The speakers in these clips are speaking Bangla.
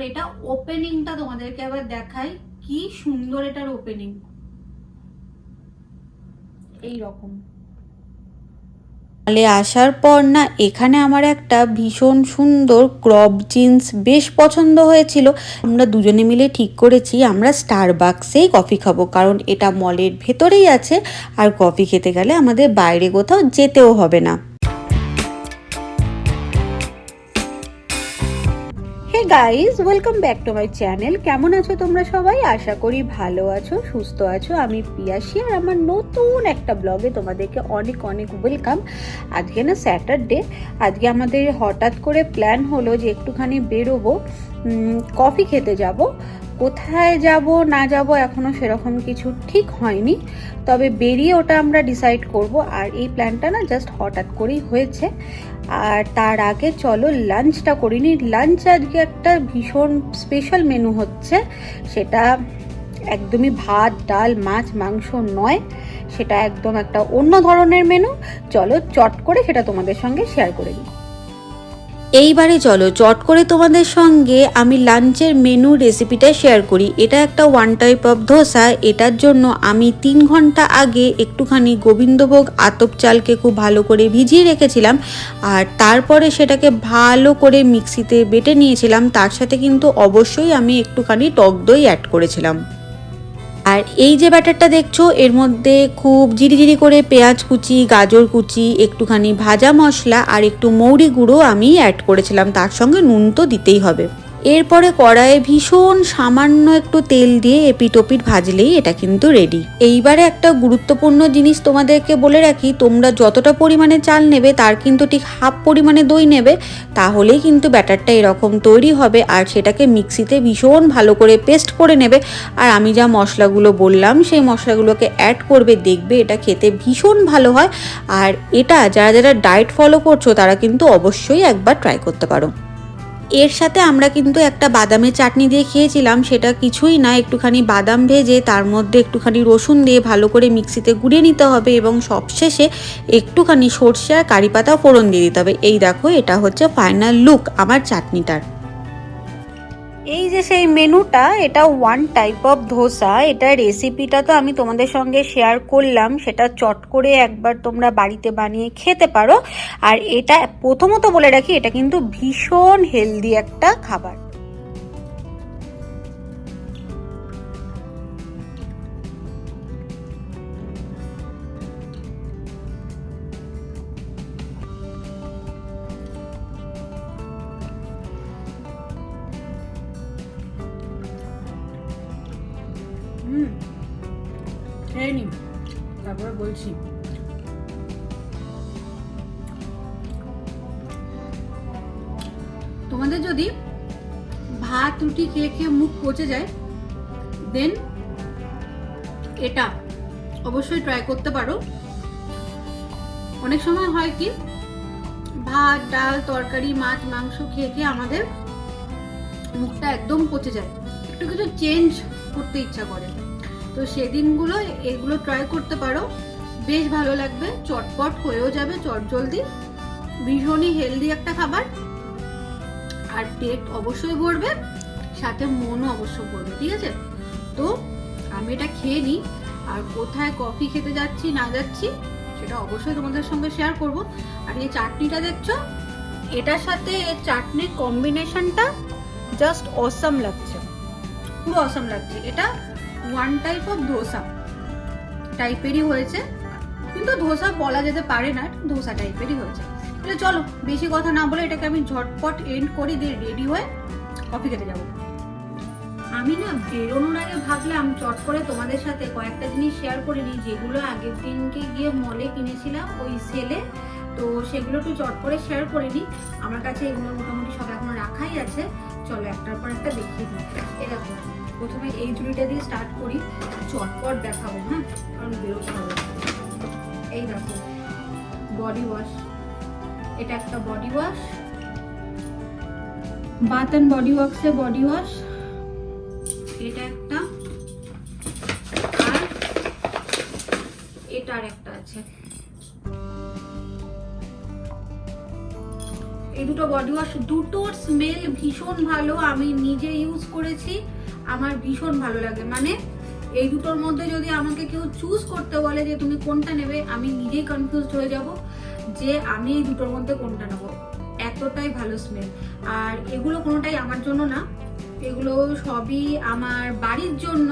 এবার এটা ওপেনিংটা তোমাদেরকে আবার দেখাই, কি সুন্দর এটার ওপেনিং, এই রকম। মলে আসার পর না এখানে আমার একটা ভীষণ সুন্দর ক্রপ জিন্স বেশ পছন্দ হয়েছিল। আমরা দুজনে মিলে ঠিক করেছি আমরা স্টারবাকসেই কফি খাবো, কারণ এটা মলের ভেতরেই আছে আর কফি খেতে গেলে আমাদের বাইরে কোথাও যেতেও হবে না। Hey guys, welcome back to my channel. কেমন আছো তোমরা সবাই? আশা করি ভালো আছো, সুস্থ আছো। আমি পিয়াসী আর আমার নতুন একটা ব্লগে তোমাদেরকে অনেক অনেক ওয়েলকাম। আজকে না স্যাটারডে, আজকে আমাদের হঠাৎ করে প্ল্যান হলো যে একটুখানি বেরোবো, কফি খেতে যাব। কোথায় যাব না যাব এখনও সেরকম কিছু ঠিক হয়নি, তবে বেরিয়ে ওটা আমরা ডিসাইড করব। আর এই প্ল্যানটা না জাস্ট হঠাৎ করেই হয়েছে। আর তার আগে চলো লাঞ্চটা করিনি। লাঞ্চ আজকে একটা ভীষণ স্পেশাল মেনু হচ্ছে, সেটা একদমই ভাত ডাল মাছ মাংস নয়, সেটা একদম একটা অন্য ধরনের মেনু। চলো চট করে সেটা তোমাদের সঙ্গে শেয়ার করে দিই। এইবারে চলো চট করে তোমাদের সঙ্গে আমি লাঞ্চের মেনু রেসিপিটা শেয়ার করি। এটা একটা ওয়ান টাইপ অফ ধোসা। এটার জন্য আমি 3 ঘন্টা আগে একটুখানি গোবিন্দভোগ আতপ চালকে খুব ভালো করে ভিজিয়ে রেখেছিলাম, আর তারপরে সেটাকে ভালো করে মিক্সিতে বেটে নিয়েছিলাম। তার সাথে কিন্তু অবশ্যই আমি একটুখানি টক দই অ্যাড করেছিলাম। আর এই যে ব্যাটারটা দেখছো, এর মধ্যে খুব জিরি করে পেঁয়াজ কুচি, গাজর কুচি, একটুখানি ভাজা মশলা আর একটু মৌরি গুঁড়ো আমি অ্যাড করেছিলাম। তার সঙ্গে নুন তো দিতেই হবে। এরপরে কড়াইয়ে ভীষণ সামান্য একটু তেল দিয়ে এপিট ওপিট ভাজলেই এটা কিন্তু রেডি। এইবারে একটা গুরুত্বপূর্ণ জিনিস তোমাদেরকে বলে রাখি, তোমরা যতটা পরিমাণে চাল নেবে তার কিন্তু ঠিক হাফ পরিমাণে দই নেবে, তাহলেই কিন্তু ব্যাটারটা এরকম তৈরি হবে। আর সেটাকে মিক্সিতে ভীষণ ভালো করে পেস্ট করে নেবে। আর আমি যা মশলাগুলো বললাম সেই মশলাগুলোকে অ্যাড করবে, দেখবে এটা খেতে ভীষণ ভালো হয়। আর এটা যারা যারা ডায়েট ফলো করছো তারা কিন্তু অবশ্যই একবার ট্রাই করতে পারো। এর সাথে আমরা কিন্তু একটা বাদামের চাটনি দিয়ে খেয়েছিলাম, সেটা কিছুই না, একটুখানি বাদাম ভেজে তার মধ্যে একটুখানি রসুন দিয়ে ভালো করে মিক্সিতে গুঁড়িয়ে নিতে হবে এবং সবশেষে একটুখানি সর্ষে আর কারি পাতা ফোড়ন দিয়ে দিতে হবে। এই দেখো, এটা হচ্ছে ফাইনাল লুক আমার চাটনিটার। এই যে সেই মেনুটা, এটা ওয়ান টাইপ অফ ধোসা। এটা রেসিপিটা তো আমি তোমাদের সঙ্গে শেয়ার করলাম, সেটা চট করে একবার তোমরা বাড়িতে বানিয়ে খেতে পারো। আর এটা প্রথমত বলে রাখি, এটা কিন্তু ভীষণ হেলদি একটা খাবার। তারপরে বলছি, তোমাদের যদি ভাত রুটি খেয়ে খেয়ে মুখ পচে যায়, দেন এটা অবশ্যই ট্রাই করতে পারো। অনেক সময় হয় কি, ভাত ডাল তরকারি মাছ মাংস খেয়ে খেয়ে আমাদের মুখটা একদম পচে যায়, একটু কিছু চেঞ্জ করতে ইচ্ছা করে। তো সেদিনগুলো এগুলো ট্রাই করতে পারো, বেশ ভালো লাগবে, চটপট হয়েও যাবে চটজলদি, ভীষণই হেলদি একটা খাবার। আর পেট অবশ্যই ভরবে, সাথে মনও অবশ্যই ভরবে। ঠিক আছে, তো আমি এটা খেয়ে নিই, আর কোথায় কফি খেতে যাচ্ছি না যাচ্ছি সেটা অবশ্যই তোমাদের সঙ্গে শেয়ার করব। আর এই চাটনিটা দেখছো, এটার সাথে এই চাটনির কম্বিনেশনটা জাস্ট অসাম লাগছে, পুরো অসাম লাগছে। এটা ওয়ান টাইপ অফ ধোসা টাইপেরই হয়েছে, কিন্তু ধোসা বলা যেতে পারে না, ধোসা টাইপেরই হয়েছে। তাহলে চলো বেশি কথা না বলে এটাকে আমি ঝটপট এন্ড করে দিয়ে রেডি হয়ে কফি খেতে যাবো। আমি না বেরোনোর আগে ভাবলাম চট করে তোমাদের সাথে কয়েকটা জিনিস শেয়ার করে নিই, যেগুলো আগের দিনকে গিয়ে মলে কিনেছিলাম ওই সেলে, তো সেগুলো একটু চট করে শেয়ার করে নিই। আমার কাছে এগুলো মোটামুটি সব এখনো রাখাই আছে, চলো একটার পর একটা দেখিয়ে দিই। এরকম প্রথমে এই ঝুড়িটা দিয়ে স্টার্ট করি, চটপট দেখাবো, হ্যাঁ, কারণ বেরোতে হবে। এই দেখো বডি ওয়াশ, এটা একটা body wash, bath and body ওয়ার্কসের বডি ওয়াশ, এটা একটা, আর এটার একটা আছে, এই দুটো বডি ওয়াশ, দুটোর স্মেল ভীষণ ভালো, আমি নিজে ইউজ করেছি, আমার ভীষণ ভালো লাগে। মানে এই দুটোর মধ্যে যদি আমাকে কেউ চুজ করতে বলে যে তুমি কোনটা নেবে, আমি নিজেই কনফিউজড হয়ে যাব যে আমি এই দুটোর মধ্যে কোনটা নেবো, এতটাই ভালো স্মেল। আর এগুলো কোনোটাই আমার জন্য না, এগুলো সবই আমার বাড়ির জন্য,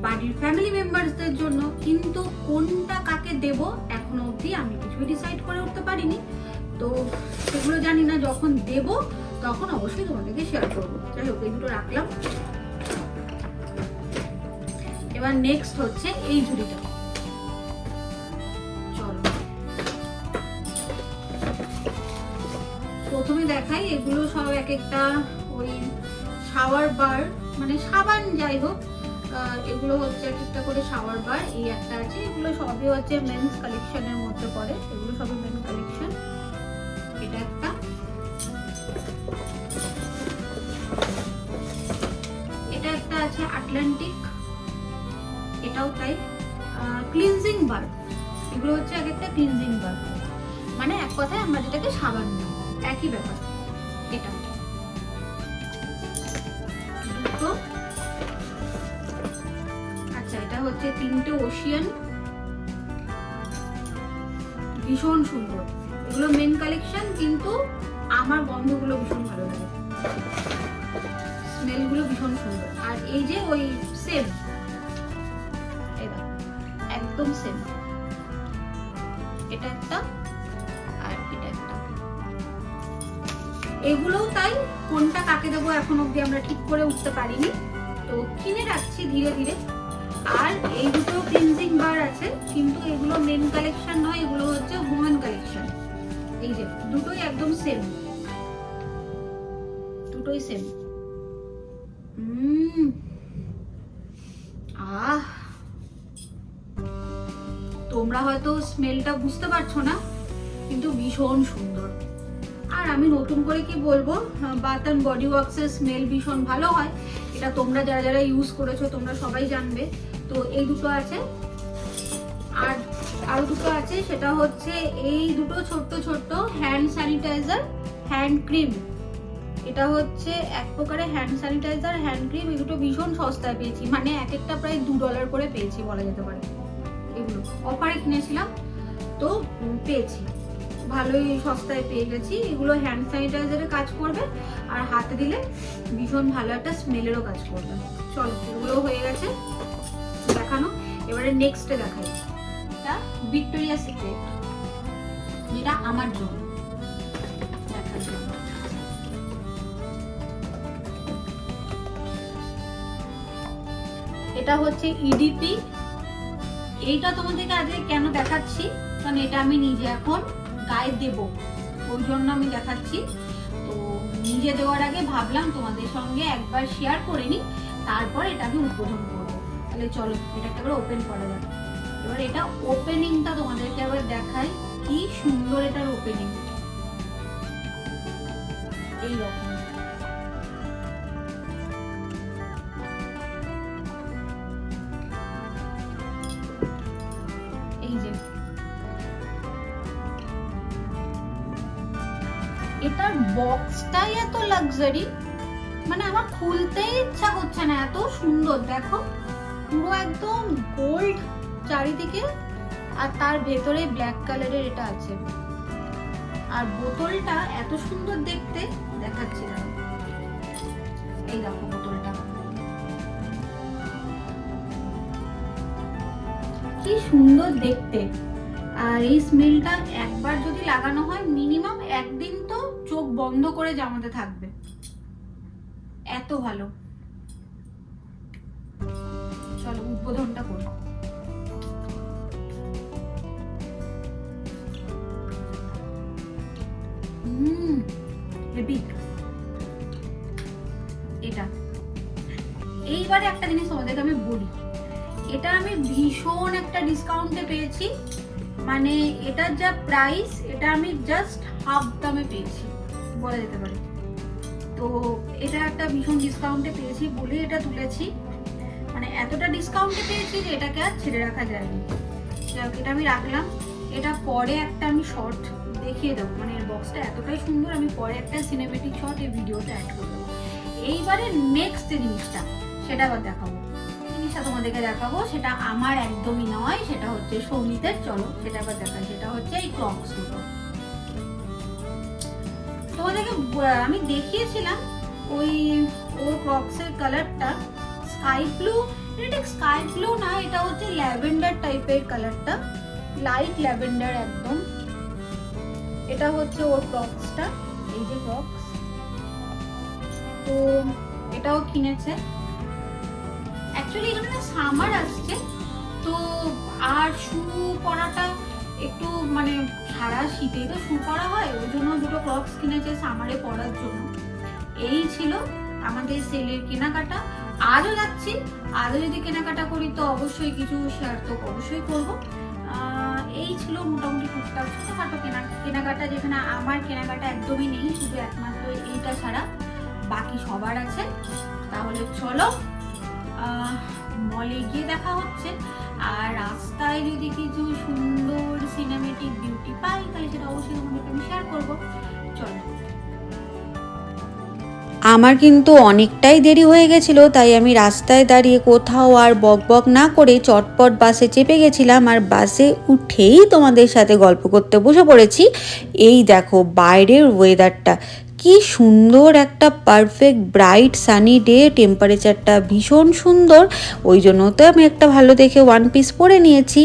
বাড়ির ফ্যামিলি মেম্বারসদের জন্য, কিন্তু কোনটা কাকে দেব এখনো অবধি আমি কিছুই ডিসাইড করে উঠতে পারিনি। তো সেগুলো জানি না, যখন দেব তখন অবশ্যই তোমাদেরকে শেয়ার করবো। যাই হোক, এই দুটো রাখলাম। এবার নেক্সট হচ্ছে এই ঝুড়িটা। চলো প্রথমে দেখাই, এগুলো সব এক একটা ওই শাওয়ার বার, মানে সাবান, যাই হোক এগুলো হচ্ছে এক একটা করে শাওয়ার বার। এই একটা আছে, এগুলো সবই হচ্ছে মেন্স কালেকশনের মধ্যে পড়ে, এগুলো সবই মেন কালেকশন। এটা একটা, এটা একটা আছে আটলান্টিক, এটাও তাই। ক্লিনজিং বার, এগুলো হচ্ছে এক একটা ক্লিনজিং বার, মানে এক কথায় আমরা যেটাকে সাবান বলি, একই ব্যাপার। এটা দুটো, আচ্ছা এটা হচ্ছে তিনটে ওশিয়ান, ভীষণ সুন্দর। এগুলো মেন কালেকশন, কিন্তু আমার গন্ধগুলো ভীষণ ভালো লাগে, স্মেলগুলো ভীষণ সুন্দর। আর এই যে ওই সেম, একদম সেম, এটা একটা আর এটা একটা। এগুলোও তাই, কোনটা কাকে দেবো এখন অব্দি আমরা ঠিক করে উঠতে পারিনি, তো কিনে রাখছি ধীরে ধীরে। আর এই দুটো ক্লিনজিং বার আছে, কিন্তু এগুলো মেন কালেকশন নয়, এগুলো হচ্ছে ওমেন কালেকশন। এই যে দুটোই একদম সেম, দুটোই সেম। আহ, তোমরা হয়তো স্মেলটা বুঝতে পারছো না, কিন্তু ভীষণ সুন্দর। আর আমি নতুন করে কি বলবো, বাথ অ্যান্ড বডি ওয়ার্কসের স্মেল ভীষণ ভালো হয়, এটা তোমরা যারা যারা ইউজ করেছো তোমরা সবাই জানবে। তো এই দুটো আছে, আর আরো দুটো আছে, সেটা হচ্ছে এই দুটো ছোট্ট ছোট্ট হ্যান্ড স্যানিটাইজার, হ্যান্ড ক্রিম। এটা হচ্ছে এক প্রকারের হ্যান্ড স্যানিটাইজার, হ্যান্ড ক্রিম। এই দুটো ভীষণ সস্তায় পেয়েছি, মানে এক একটা প্রায় $2 করে পেয়েছি বলা যেতে পারে। এগুলো অফারে কিনেছিলাম, তো পেয়েছি, ভালোই সস্তায় পেয়ে গেছি। এগুলো হ্যান্ড স্যানিটাইজারের কাজ করবে, আর হাতে দিলে ভীষণ ভালো একটা স্মেলেরও কাজ করবে। চলো, এগুলো হয়ে গেছে দেখানো, এবারে নেক্সটে দেখাই। এটা ভিক্টোরিয়া সিক্রেট, যেটা আমার জন্য দেখাচ্ছি। এটা হচ্ছে ইডিপি। এইটা তোমাদেরকে আজকে কেন দেখাচ্ছি, কারণ এটা আমি নিজে এখন গায়ে দেব, ওই জন্য আমি দেখাচ্ছি। তো নিজে দেওয়ার আগে ভাবলাম তোমাদের সঙ্গে একবার শেয়ার করে নিই, তারপর এটা আমি উদ্বোধন করবো। তাহলে চলো এটাকে আবার ওপেন করা যাক। এবার এটা ওপেনিংটা তোমাদেরকে আবার দেখাই, কি সুন্দর এটার ওপেনিং, এইরকম। এই যে এটার বক্সটাই এত লাক্সারি, মানে আমার খুলতেই ইচ্ছা করছে না, এত সুন্দর। দেখো পুরো একদম গোল্ড চারিদিকে, আর তার ভেতরে ব্ল্যাক কালারের এটা আছে। আর বোতলটা এত সুন্দর দেখতে, দেখাচ্ছি না, এই দেখো বোতলটা কি সুন্দর দেখতে। আর এই স্মেলটা একবার যদি লাগানো হয়, মিনিমাম একদিন তো চোখ বন্ধ করে জামাতে থাকবে, এত ভালো। চলো উদ্বোধনটা করি। এটা এইবারে একটা জিনিস তোমাদেরকে আমি বলি, এটা আমি ভীষণ একটা ডিসকাউন্টে পেয়েছি, মানে এটার যা প্রাইস, এটা আমি জাস্ট হাফ দামে পেয়েছি বলা যেতে পারে। তো এটা একটা ভীষণ ডিসকাউন্টে পেয়েছি বলে এটা তুলেছি, মানে এতটা ডিসকাউন্টে পেয়েছি যে এটাকে আর ছেড়ে রাখা যায়নি। এটা আমি রাখলাম। এটা পরে একটা আমি শর্ট দেখিয়ে দেবো, মানে এর বক্সটা এতটাই সুন্দর, আমি পরে একটা সিনেমেটিক শট এই ভিডিওতে অ্যাড করে দেবো। এইবারে নেক্সট যে জিনিসটা সেটা আবার দেখাবো, জিনিসটা তোমাদেরকে দেখাবো, সেটা আমার একদমই নয়, সেটা হচ্ছে সৌমিতের। চলো সেটা আবার দেখাই। সেটা হচ্ছে এই ক্রক্স দুটো। তোমাদেরকে আমি দেখিয়েছিলাম ওই ওর ক্রক্সের কালারটা স্কাই ব্লু, এটা ঠিক স্কাই ব্লু না, এটা হচ্ছে ল্যাভেন্ডার টাইপের কালারটা, লাইট ল্যাভেন্ডার একদম। এটা হচ্ছে ওর ক্রক্সটা, এই যে ক্রক্স। তো এটাও কিনেছে। অ্যাকচুয়ালি এখানে না সামার আসছে, তো আর শু পরাটা একটু মানে সারা শীতেই তো শু পরা হয়, ওই জন্য দুটো ক্রক্স কিনেছে সামারে পরার জন্য। এই ছিল আমাদের সেলের কেনাকাটা। আজও যাচ্ছি, আজও যদি কেনাকাটা করি তো অবশ্যই কিছু শেয়ার তো অবশ্যই করবো। এই ছিল মোটামুটি টুকটাক ছোটখাটো কেনাকাটা, যেখানে আমার কেনাকাটা একদমই নেই, শুধু একমাত্র এইটা ছাড়া বাকি সবার আছে। তাহলে চলো মলে গিয়ে দেখা হচ্ছে। আর রাস্তায় যদি কিছু সুন্দর সিনেমেটিক বিউটি পাই তাহলে সেটা অবশ্যই তোমাদেরকে আমি শেয়ার করবো। চলো। আমার কিন্তু অনেকটাই দেরি হয়ে গেছিলো, তাই আমি রাস্তায় দাঁড়িয়ে কোথাও আর বকবক না করে চটপট বাসে চেপে গেছিলাম। আর বাসে উঠেই তোমাদের সাথে গল্প করতে বসে পড়েছি। এই দেখো বাইরের ওয়েদারটা কি সুন্দর, একটা পারফেক্ট ব্রাইট সানি ডে, টেম্পারেচারটা ভীষণ সুন্দর। ওই জন্য তো আমি একটা ভালো দেখে ওয়ান পিস পরে নিয়েছি।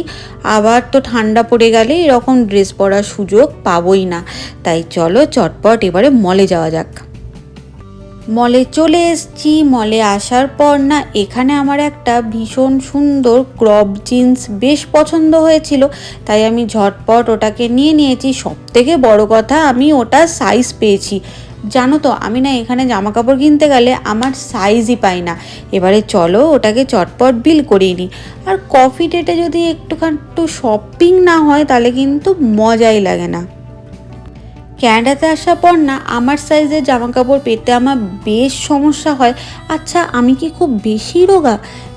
আবার তো ঠান্ডা পড়ে গেলে এরকম ড্রেস পরার সুযোগ পাবোই না। তাই চলো চটপট এবারে মলে যাওয়া যাক। মলে চলে এসেছি। মলে আসার পর না এখানে আমার একটা ভীষণ সুন্দর ক্রপ জিন্স বেশ পছন্দ হয়েছিল, তাই আমি ঝটপট ওটাকে নিয়ে নিয়েছি। সবথেকে বড় কথা আমি ওটা সাইজ পেয়েছি। জানো তো আমি না এখানে জামা কাপড় কিনতে গেলে আমার সাইজই পাই না। এবারে চলো ওটাকে চটপট বিল করিয়ে নিই। আর কফি ডেটে যদি একটু শপিং না হয় তাহলে কিন্তু মজাই লাগে না। ক্যানাডাতে আসার পর না আমার সাইজের জামা কাপড় পেতে আমার বেশ সমস্যা হয়। আচ্ছা আমি কি খুব বেশি রোগা?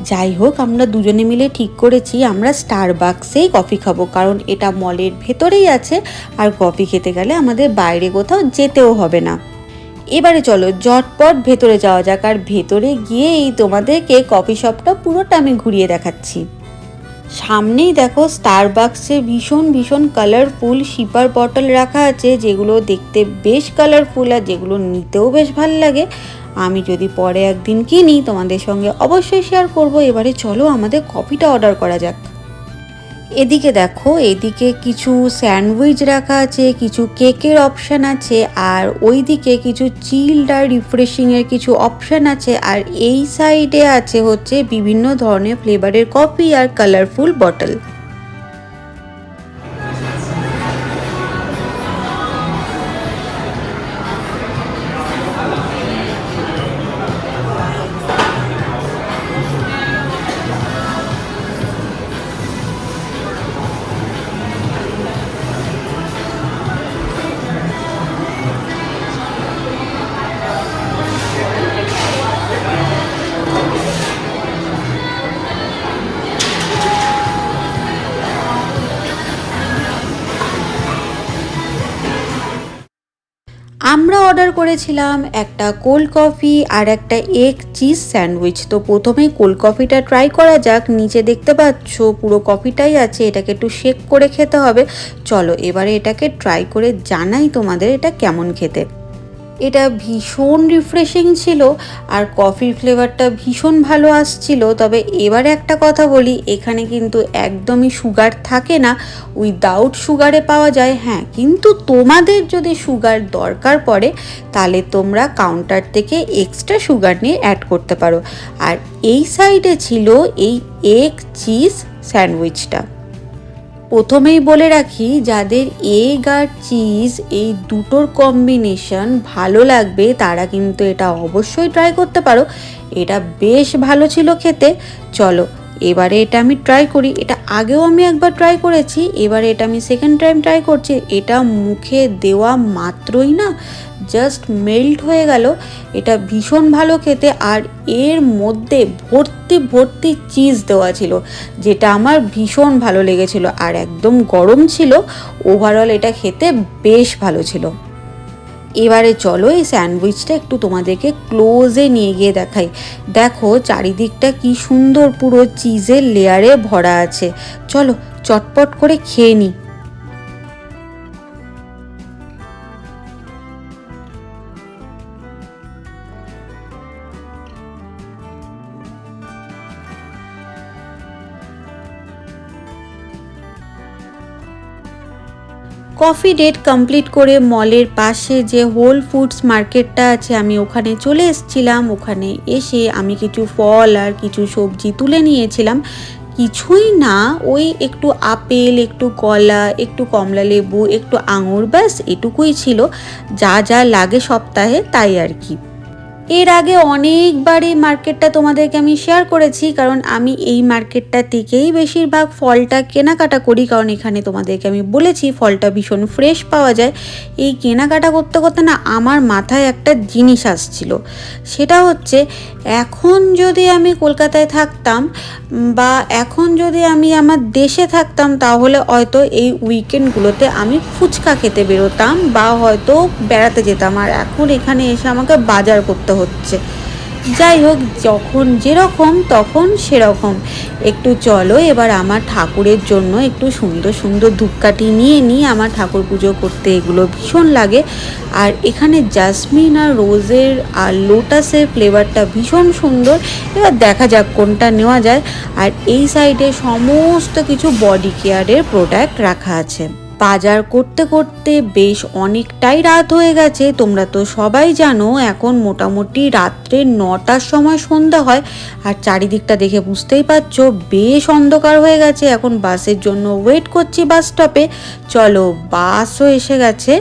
যাই হোক, আমরা দুজনে মিলে ঠিক করেছি আমরা স্টারবাকসেই কফি খাবো, কারণ এটা মলের ভেতরেই আছে। আর কফি খেতে গেলে আমাদের বাইরে কোথাও যেতেও হবে না। এবারে চলো ঝটপট ভেতরে যাওয়া যাক। আর ভেতরে গিয়েই তোমাদেরকে কফি শপটা পুরোটা আমি ঘুরিয়ে দেখাচ্ছি। সামনেই দেখো স্টারবাকসে ভীষণ কালারফুল শিপার বটল রাখা আছে, যেগুলো দেখতে বেশ কালারফুল আর যেগুলো নিতেও বেশ ভালো লাগে। আমি যদি পরে একদিন কিনি তোমাদের সঙ্গে অবশ্যই শেয়ার করব। এবারে চলো আমাদের কফিটা অর্ডার করা যাক। এদিকে দেখো, এদিকে কিছু স্যান্ডউইচ রাখা আছে, কিছু কেকের অপশান আছে, আর ওইদিকে কিছু চিল্ড আর রিফ্রেশিংয়ের কিছু অপশান আছে। আর এই সাইডে আছে হচ্ছে বিভিন্ন ধরনের ফ্লেভারের কফি আর কালারফুল বটল। আমরা অর্ডার করেছিলাম একটা কোল্ড কফি আর একটা এগ চিজ স্যান্ডউইচ। তো প্রথমেই কোল্ড কফিটা ট্রাই করা যাক। নিচে দেখতে পাচ্ছ পুরো কফিটাই আছে, এটাকে একটু শেক করে খেতে হবে। চলো এবারে এটাকে ট্রাই করে জানাই তোমাদের এটা কেমন খেতে। এটা ভীষণ রিফ্রেশিং ছিল আর কফির ফ্লেভারটা ভীষণ ভালো আসছিল। তবে এবারে একটা কথা বলি, এখানে কিন্তু একদমই সুগার থাকে না, উইদাউট সুগারে পাওয়া যায়। হ্যাঁ, কিন্তু তোমাদের যদি সুগার দরকার পড়ে তাহলে তোমরা কাউন্টার থেকে এক্সট্রা সুগার নিয়ে অ্যাড করতে পারো। আর এই সাইডে ছিল এই এগ চিজ স্যান্ডউইচটা। প্রথমেই বলে রাখি, যাদের এগ আর চিজ এই দুটোর কম্বিনেশন ভালো লাগবে তারা কিন্তু এটা অবশ্যই ট্রাই করতে পারো। এটা বেশ ভালো ছিল খেতে। চলো এবারে এটা আমি ট্রাই করি। এটা আগেও আমি একবার ট্রাই করেছি, এবারে এটা আমি সেকেন্ড টাইম ট্রাই করছি। এটা মুখে দেওয়া মাত্রই না জাস্ট মেল্ট হয়ে গেল। এটা ভীষণ ভালো খেতে, আর এর মধ্যে ভর্তি ভর্তি চিজ দেওয়া ছিল, যেটা আমার ভীষণ ভালো লেগেছিল, আর একদম গরম ছিল। ওভারঅল এটা খেতে বেশ ভালো ছিল। এবারে চলো এই স্যান্ডউইচটা একটু তোমাদেরকে ক্লোজে নিয়ে গিয়ে দেখাই। দেখো চারিদিকটা কি সুন্দর পুরো চিজের লেয়ারে ভরা আছে। চলো চটপট করে খেয়ে নিই। কফি ডেট কমপ্লিট করে মলের পাশে যে হোল ফুডস মার্কেটটা আছে আমি ওখানে চলে এসেছিলাম। ওখানে এসে আমি কিছু ফল আর কিছু সবজি তুলে নিয়েছিলাম। কিছুই না, ওই একটু আপেল, একটু কলা, একটু কমলা লেবু, একটু আঙুর, ব্যাস এটুকুই ছিল। যা যা লাগে সপ্তাহে তাই আর কি। এর আগে অনেকবার এই মার্কেটটা তোমাদেরকে আমি শেয়ার করেছি, কারণ আমি এই মার্কেটটা থেকেই বেশিরভাগ ফলটা কেনাকাটা করি, কারণ এখানে তোমাদেরকে আমি বলেছি ফলটা ভীষণ ফ্রেশ পাওয়া যায়। এই কেনাকাটা করতে করতে না আমার মাথায় একটা জিনিস আসছিল, সেটা হচ্ছে এখন যদি আমি কলকাতায় থাকতাম বা এখন যদি আমি আমার দেশে থাকতাম, তাহলে হয়তো এই উইকেন্ডগুলোতে আমি ফুচকা খেতে বেরোতাম বা হয়তো বেড়াতে যেতাম, আর এখন এখানে এসে আমাকে বাজার করতে হচ্ছে। যাই হোক, যখন যেরকম তখন সেরকম। একটু চলো এবার আমার ঠাকুরের জন্য একটু সুন্দর সুন্দর ধূপকাঠি নিয়ে নিই। আমার ঠাকুর পুজো করতে এগুলো ভীষণ লাগে। আর এখানে জাসমিন আর রোজের আর লোটাসের ফ্লেভারটা ভীষণ সুন্দর। এবার দেখা যাক কোনটা নেওয়া যায়। আর এই সাইডে সমস্ত কিছু বডি কেয়ারের প্রোডাক্ট রাখা আছে। বাজার করতে করতে বেশ অনেকটাই রাত হয়ে গেছে। তোমরা তো সবাই জানো এখন মোটামুটি রাত্রে 9টার সময় সন্ধ্যা হয়, আর চারিদিকটা দেখে বুঝতেই পারছো বেশ অন্ধকার হয়ে গেছে। এখন বাসের জন্য ওয়েট করছি বাস স্টপে। চলো বাসও এসে গেছে,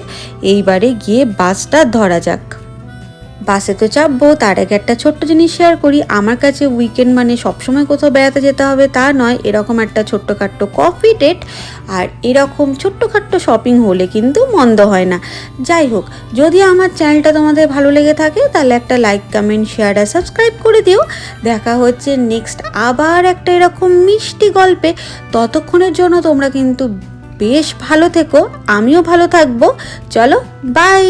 এইবারে গিয়ে বাসটা ধরা যাক। বাসে তো চাপবো, তার আগে একটা ছোট্ট জিনিস শেয়ার করি। আমার কাছে উইকেন্ড মানে সবসময় কোথাও বেড়াতে যেতে হবে তা নয়, এরকম একটা ছোট্টখাট্টো কফি ডেট আর এরকম ছোট্টখাট্টো শপিং হলে কিন্তু মন্দ হয় না। যাই হোক, যদি আমার চ্যানেলটা তোমাদের ভালো লেগে থাকে তাহলে একটা লাইক, কমেন্ট, শেয়ার আর সাবস্ক্রাইব করে দিও। দেখা হচ্ছে নেক্সট আবার একটা এরকম মিষ্টি গল্পে। ততক্ষণের জন্য তোমরা কিন্তু বেশ ভালো থেকো, আমিও ভালো থাকবো। চলো বাই।